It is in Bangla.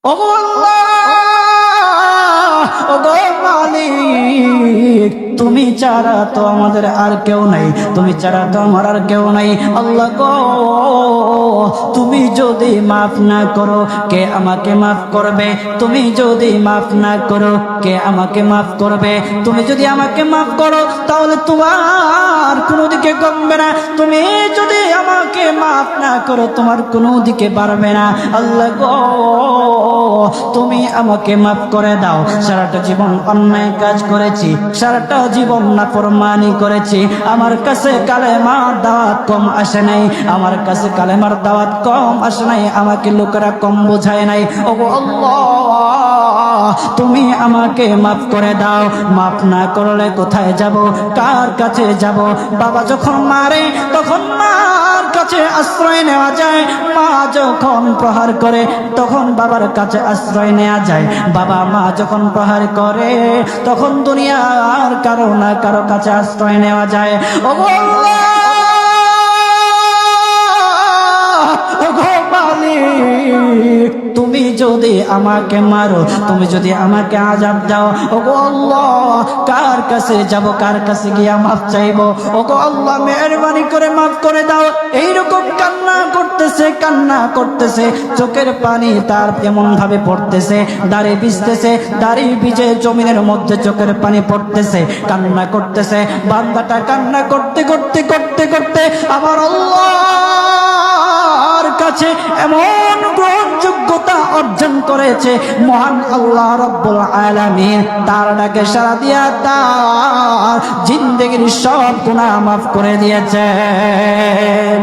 ওগো আল্লাহ, ওগো মালিক, তুমি ছাড়া তো আমাদের আর কেউ নাই, তুমি ছাড়া তো আমার আর কেউ নাই। আল্লাহ গো, তুমি যদি মাফ না করো কে আমাকে মাফ করবে? তুমি যদি মাফ না করো কে আমাকে মাফ করবে? তুমি যদি আমাকে মাফ করো তাহলে তোমার কোনো দিকে কমবে না, তুমি যদি আমাকে মাফ না করো তোমার কোনো দিকে বাড়বে না। আল্লাহ গো, তুমি আমাকে মাফ করে দাও। সারাটা জীবন অন্যায় কাজ করেছি, সারাটা জীবন নাফরমানি করেছি, আমার কাছে কালেমার দাওয়াত কম আসে নাই, আমার কাছে কালেমার দাওয়াত কম আসে নাই, আমাকে লোকেরা কম বোঝায় নাই। ওগো আল্লাহ, তুমি আমাকে মাফ করে দাও। মাফ না করলে কোথায় যাব, কার কাছে যাব? বাবা যখন মারে তখন মার কাছে আশ্রয় নেওয়া যায়, মা যখন প্রহার করে তখন বাবার কাছে আশ্রয় নেওয়া যায়, বাবা মা যখন প্রহার করে তখন দুনিয়ার কারো না কারো কাছে আশ্রয় নেওয়া যায়। ওগো আল্লাহ, ওগো মালিক, তুমি যদি আমাকে মারো, তুমি যদি আমাকে আযাব দাও, ওগো আল্লাহ, কার কাছে যাব, কার কাছে গিয়া মাফ চাইবো? ওগো আল্লাহ, মেহেরবানি করে মাফ করে দাও। এইরকম কান্না করতেছে, কান্না করতেছে, চোখের পানি তার এমন ভাবে পড়তেছে, দাড়ি ভিজতেছে, দাড়ি ভিজে জমিনের মধ্যে চোখের পানি পড়তেছে, কান্না করতেছে। বান্দাটা কান্না করতে করতে করতে করতে আমার আল্লাহর কাছে এমন গ্রহণযোগ্যতা অর্জন করেছে, মহান আল্লাহ রাব্বুল আলামিন তার ডাকে সাড়া দিয়া তার জিন্দেগির সব গুনাহ মাফ করে দিয়েছেন।